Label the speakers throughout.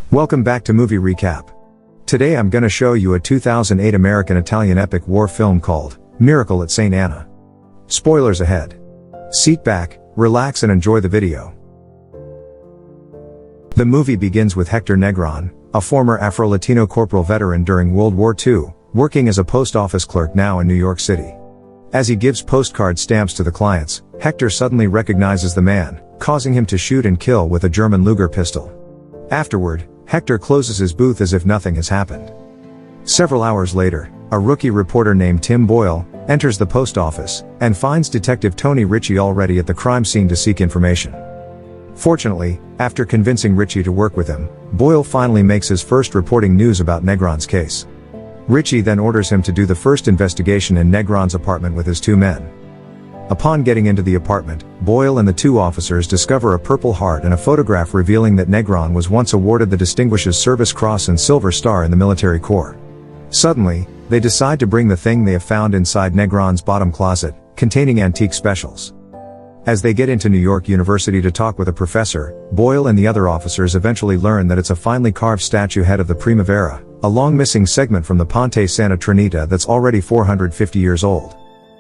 Speaker 1: Welcome back to Movie Recap. Today I'm gonna show you a 2008 American-Italian epic war film called Miracle at St. Anna. Spoilers ahead. Sit back, relax and enjoy the video. The movie begins with Hector Negron, a former Afro-Latino corporal veteran during World War II, working as a post office clerk now in New York City. As he gives postcard stamps to the clients, Hector suddenly recognizes the man, causing him to shoot and kill with a German Luger pistol. Afterward, Hector closes his booth as if nothing has happened. Several hours later, a rookie reporter named Tim Boyle enters the post office and finds Detective Tony Ritchie already at the crime scene to seek information. Fortunately, after convincing Ritchie to work with him, Boyle finally makes his first reporting news about Negron's case. Ritchie then orders him to do the first investigation in Negron's apartment with his two men. Upon getting into the apartment, Boyle and the two officers discover a Purple Heart and a photograph revealing that Negron was once awarded the Distinguished Service Cross and Silver Star in the military corps. Suddenly, they decide to bring the thing they have found inside Negron's bottom closet, containing antique specials. As they get into New York University to talk with a professor, Boyle and the other officers eventually learn that it's a finely carved statue head of the Primavera, a long missing segment from the Ponte Santa Trinita that's already 450 years old.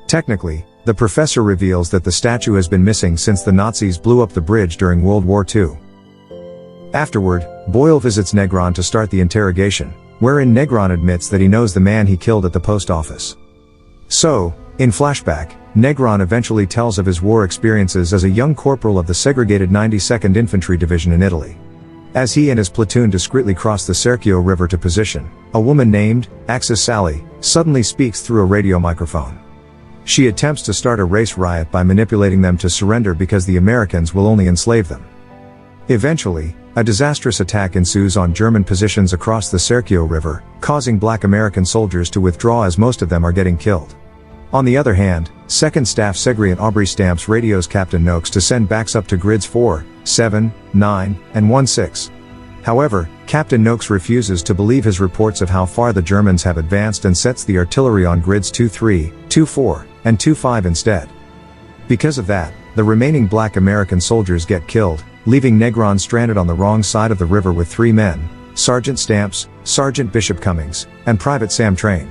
Speaker 1: Technically, the professor reveals that the statue has been missing since the Nazis blew up the bridge during World War II. Afterward, Boyle visits Negron to start the interrogation, wherein Negron admits that he knows the man he killed at the post office. So, in flashback, Negron eventually tells of his war experiences as a young corporal of the segregated 92nd Infantry Division in Italy. As he and his platoon discreetly cross the Serchio River to position, a woman named Axis Sally suddenly speaks through a radio microphone. She attempts to start a race riot by manipulating them to surrender because the Americans will only enslave them. Eventually, a disastrous attack ensues on German positions across the Serchio River, causing black American soldiers to withdraw as most of them are getting killed. On the other hand, 2nd Staff Segriant Aubrey Stamps radios Captain Noakes to send backs up to grids 4, 7, 9, and 16. However, Captain Noakes refuses to believe his reports of how far the Germans have advanced and sets the artillery on grids 2-3, 2-4, and 2-5 instead. Because of that, the remaining black American soldiers get killed, leaving Negron stranded on the wrong side of the river with three men, Sergeant Stamps, Sergeant Bishop Cummings, and Private Sam Train.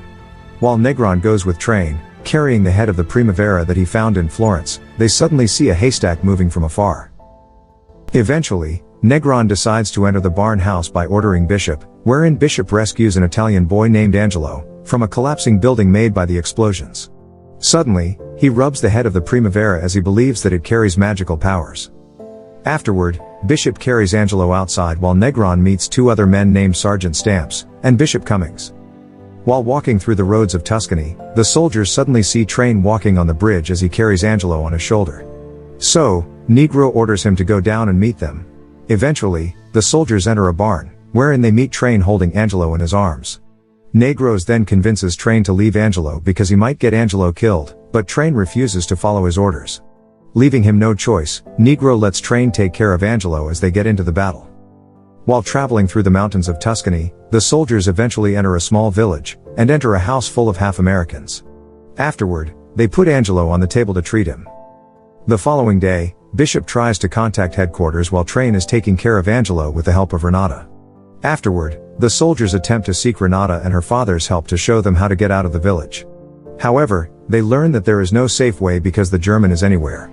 Speaker 1: While Negron goes with Train, carrying the head of the Primavera that he found in Florence, they suddenly see a haystack moving from afar. Eventually, Negron decides to enter the barn house by ordering Bishop, wherein Bishop rescues an Italian boy named Angelo from a collapsing building made by the explosions. Suddenly, he rubs the head of the Primavera as he believes that it carries magical powers. Afterward, Bishop carries Angelo outside while Negron meets two other men named Sergeant Stamps and Bishop Cummings. While walking through the roads of Tuscany, the soldiers suddenly see Train walking on the bridge as he carries Angelo on his shoulder. So, Negro orders him to go down and meet them. Eventually, the soldiers enter a barn, wherein they meet Train holding Angelo in his arms. Negros then convinces Train to leave Angelo because he might get Angelo killed, but Train refuses to follow his orders. Leaving him no choice, Negro lets Train take care of Angelo as they get into the battle. While traveling through the mountains of Tuscany, the soldiers eventually enter a small village, and enter a house full of half-Americans. Afterward, they put Angelo on the table to treat him. The following day, Bishop tries to contact headquarters while Train is taking care of Angelo with the help of Renata. Afterward, the soldiers attempt to seek Renata and her father's help to show them how to get out of the village. However, they learn that there is no safe way because the German is anywhere.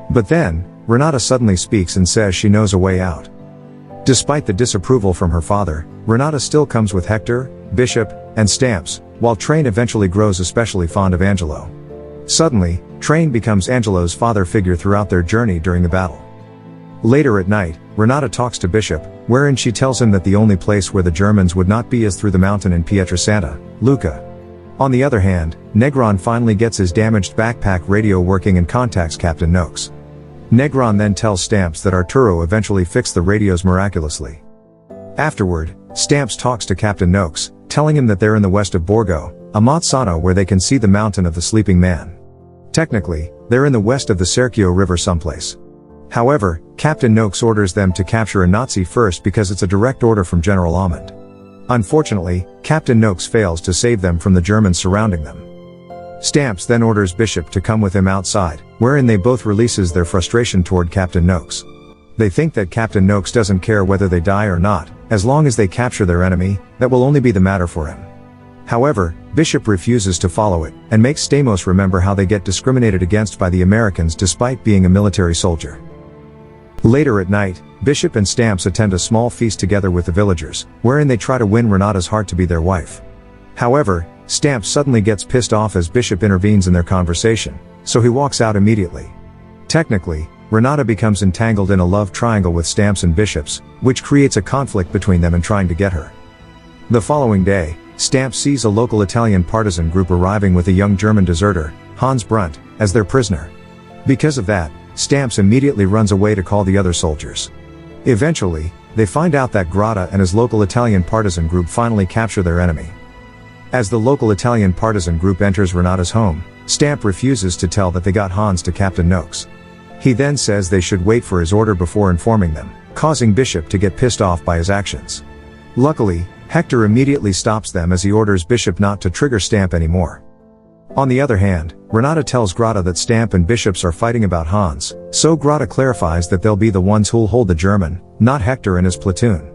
Speaker 1: But then, Renata suddenly speaks and says she knows a way out. Despite the disapproval from her father, Renata still comes with Hector, Bishop, and Stamps, while Train eventually grows especially fond of Angelo. Suddenly, Train becomes Angelo's father figure throughout their journey during the battle. Later at night, Renata talks to Bishop, wherein she tells him that the only place where the Germans would not be is through the mountain in Pietrasanta, Lucca. On the other hand, Negron finally gets his damaged backpack radio working and contacts Captain Noakes. Negron then tells Stamps that Arturo eventually fixed the radios miraculously. Afterward, Stamps talks to Captain Noakes, telling him that they're in the west of Borgo, a Montsano where they can see the mountain of the sleeping man. Technically, they're in the west of the Serchio River someplace. However, Captain Noakes orders them to capture a Nazi first because it's a direct order from General Almond. Unfortunately, Captain Noakes fails to save them from the Germans surrounding them. Stamps then orders Bishop to come with him outside, wherein they both releases their frustration toward Captain Noakes. They think that Captain Noakes doesn't care whether they die or not, as long as they capture their enemy, that will only be the matter for him. However, Bishop refuses to follow it, and makes Stamos remember how they get discriminated against by the Americans despite being a military soldier. Later at night, Bishop and Stamps attend a small feast together with the villagers, wherein they try to win Renata's heart to be their wife. However, Stamps suddenly gets pissed off as Bishop intervenes in their conversation, so he walks out immediately. Technically, Renata becomes entangled in a love triangle with Stamps and Bishop's, which creates a conflict between them in trying to get her. The following day, Stamps sees a local Italian partisan group arriving with a young German deserter, Hans Brunt, as their prisoner. Because of that, Stamps immediately runs away to call the other soldiers. Eventually, they find out that Grotta and his local Italian partisan group finally capture their enemy. As the local Italian partisan group enters Renata's home, Stamp refuses to tell that they got Hans to Captain Noakes. He then says they should wait for his order before informing them, causing Bishop to get pissed off by his actions. Luckily, Hector immediately stops them as he orders Bishop not to trigger Stamp anymore. On the other hand, Renata tells Grotta that Stamp and Bishops are fighting about Hans, so Grotta clarifies that they'll be the ones who'll hold the German, not Hector and his platoon.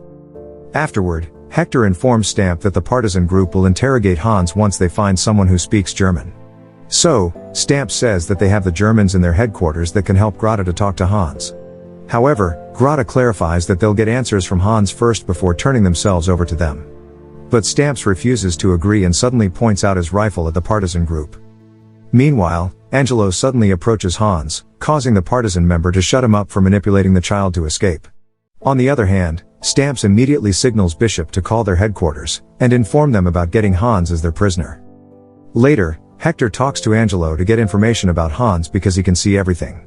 Speaker 1: Afterward, Hector informs Stamp that the partisan group will interrogate Hans once they find someone who speaks German. So, Stamp says that they have the Germans in their headquarters that can help Grotta to talk to Hans. However, Grotta clarifies that they'll get answers from Hans first before turning themselves over to them. But Stamps refuses to agree and suddenly points out his rifle at the partisan group. Meanwhile, Angelo suddenly approaches Hans, causing the partisan member to shut him up for manipulating the child to escape. On the other hand, Stamps immediately signals Bishop to call their headquarters, and inform them about getting Hans as their prisoner. Later, Hector talks to Angelo to get information about Hans because he can see everything.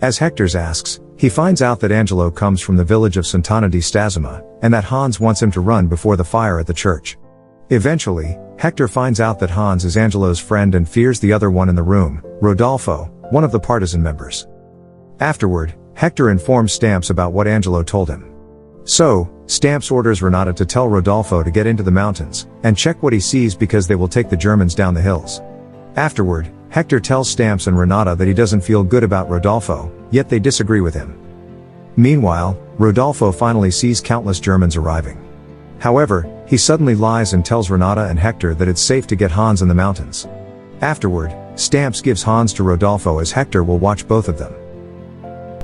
Speaker 1: As Hector asks, he finds out that Angelo comes from the village of Sant'Anna di Stasima, and that Hans wants him to run before the fire at the church. Eventually, Hector finds out that Hans is Angelo's friend and fears the other one in the room, Rodolfo, one of the partisan members. Afterward, Hector informs Stamps about what Angelo told him. So, Stamps orders Renata to tell Rodolfo to get into the mountains, and check what he sees because they will take the Germans down the hills. Afterward, Hector tells Stamps and Renata that he doesn't feel good about Rodolfo, yet they disagree with him. Meanwhile, Rodolfo finally sees countless Germans arriving. However, he suddenly lies and tells Renata and Hector that it's safe to get Hans in the mountains. Afterward, Stamps gives Hans to Rodolfo as Hector will watch both of them.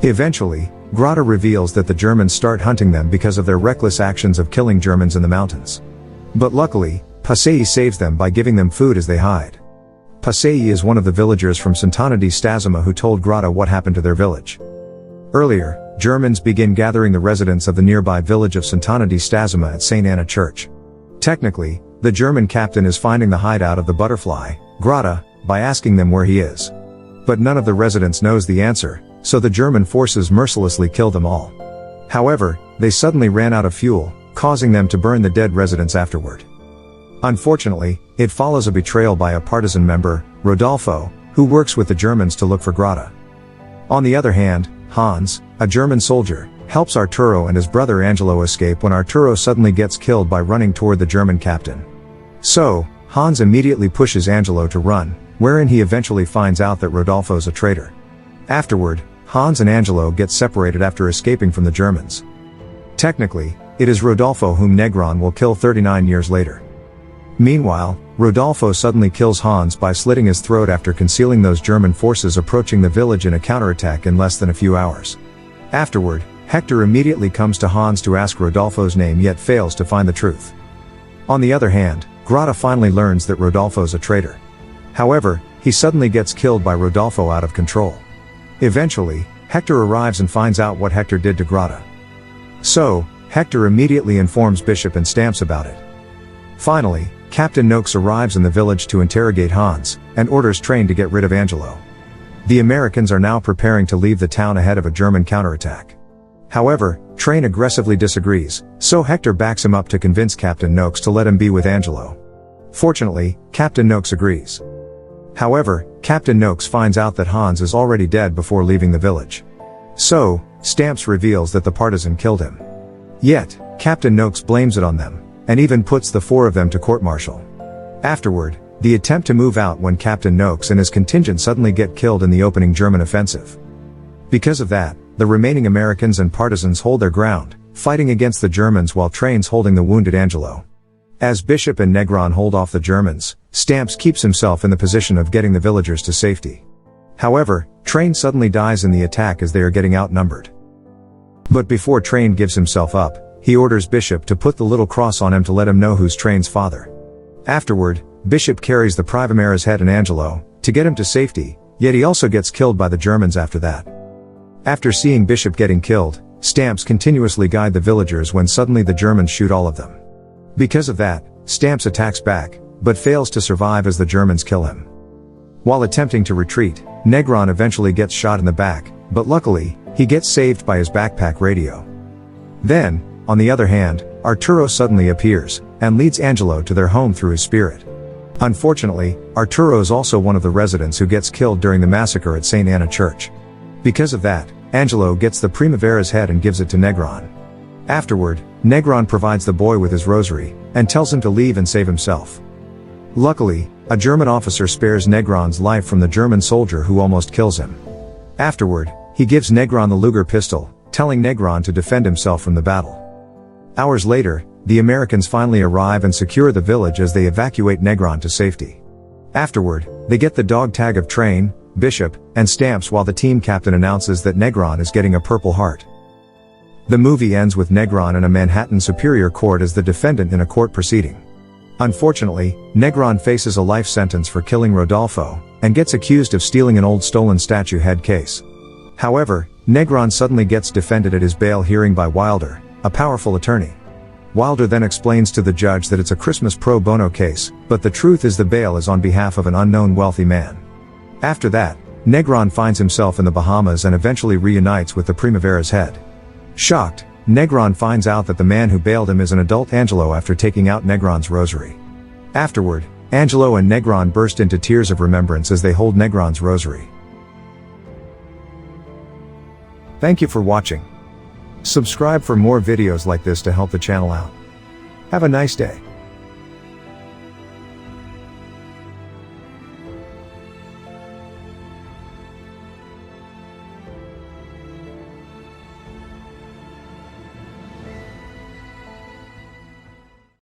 Speaker 1: Eventually, Grotta reveals that the Germans start hunting them because of their reckless actions of killing Germans in the mountains. But luckily, Pasei saves them by giving them food as they hide. Pasei is one of the villagers from Sant'Anna di Stasima who told Grotta what happened to their village. Earlier, Germans begin gathering the residents of the nearby village of Sant'Anna di Stasima at St. Anna Church. Technically, the German captain is finding the hideout of the butterfly, Grotta, by asking them where he is. But none of the residents knows the answer, so the German forces mercilessly kill them all. However, they suddenly ran out of fuel, causing them to burn the dead residents afterward. Unfortunately, it follows a betrayal by a partisan member, Rodolfo, who works with the Germans to look for Grotta. On the other hand, Hans, a German soldier, helps Arturo and his brother Angelo escape when Arturo suddenly gets killed by running toward the German captain. So, Hans immediately pushes Angelo to run, wherein he eventually finds out that Rodolfo's a traitor. Afterward, Hans and Angelo get separated after escaping from the Germans. Technically, it is Rodolfo whom Negron will kill 39 years later. Meanwhile, Rodolfo suddenly kills Hans by slitting his throat after concealing those German forces approaching the village in a counterattack in less than a few hours. Afterward, Hector immediately comes to Hans to ask Rodolfo's name yet fails to find the truth. On the other hand, Grotta finally learns that Rodolfo's a traitor. However, he suddenly gets killed by Rodolfo out of control. Eventually, Hector arrives and finds out what Hector did to Grotta. So, Hector immediately informs Bishop and Stamps about it. Finally, Captain Noakes arrives in the village to interrogate Hans, and orders Train to get rid of Angelo. The Americans are now preparing to leave the town ahead of a German counterattack. However, Train aggressively disagrees, so Hector backs him up to convince Captain Noakes to let him be with Angelo. Fortunately, Captain Noakes agrees. However, Captain Noakes finds out that Hans is already dead before leaving the village. So, Stamps reveals that the partisan killed him. Yet, Captain Noakes blames it on them, and even puts the four of them to court-martial. Afterward, the attempt to move out when Captain Noakes and his contingent suddenly get killed in the opening German offensive. Because of that, the remaining Americans and partisans hold their ground, fighting against the Germans while Train's holding the wounded Angelo. As Bishop and Negron hold off the Germans, Stamps keeps himself in the position of getting the villagers to safety. However, Train suddenly dies in the attack as they are getting outnumbered. But before Train gives himself up, he orders Bishop to put the little cross on him to let him know who's Train's father. Afterward, Bishop carries the Primavera's head and Angelo to get him to safety, yet he also gets killed by the Germans after that. After seeing Bishop getting killed, Stamps continuously guide the villagers when suddenly the Germans shoot all of them. Because of that, Stamps attacks back, but fails to survive as the Germans kill him. While attempting to retreat, Negron eventually gets shot in the back, but luckily, he gets saved by his backpack radio. Then, on the other hand, Arturo suddenly appears, and leads Angelo to their home through his spirit. Unfortunately, Arturo is also one of the residents who gets killed during the massacre at St. Anna Church. Because of that, Angelo gets the Primavera's head and gives it to Negron. Afterward, Negron provides the boy with his rosary, and tells him to leave and save himself. Luckily, a German officer spares Negron's life from the German soldier who almost kills him. Afterward, he gives Negron the Luger pistol, telling Negron to defend himself from the battle. Hours later, the Americans finally arrive and secure the village as they evacuate Negron to safety. Afterward, they get the dog tag of Train, Bishop, and Stamps while the team captain announces that Negron is getting a Purple Heart. The movie ends with Negron in a Manhattan Superior Court as the defendant in a court proceeding. Unfortunately, Negron faces a life sentence for killing Rodolfo, and gets accused of stealing an old stolen statue head case. However, Negron suddenly gets defended at his bail hearing by Wilder, a powerful attorney. Wilder then explains to the judge that it's a Christmas pro bono case, but the truth is the bail is on behalf of an unknown wealthy man. After that, Negron finds himself in the Bahamas and eventually reunites with the Primavera's head. Shocked, Negron finds out that the man who bailed him is an adult Angelo after taking out Negron's rosary. Afterward, Angelo and Negron burst into tears of remembrance as they hold Negron's rosary. Thank you for watching. Subscribe for more videos like this to help the channel out. Have a nice day.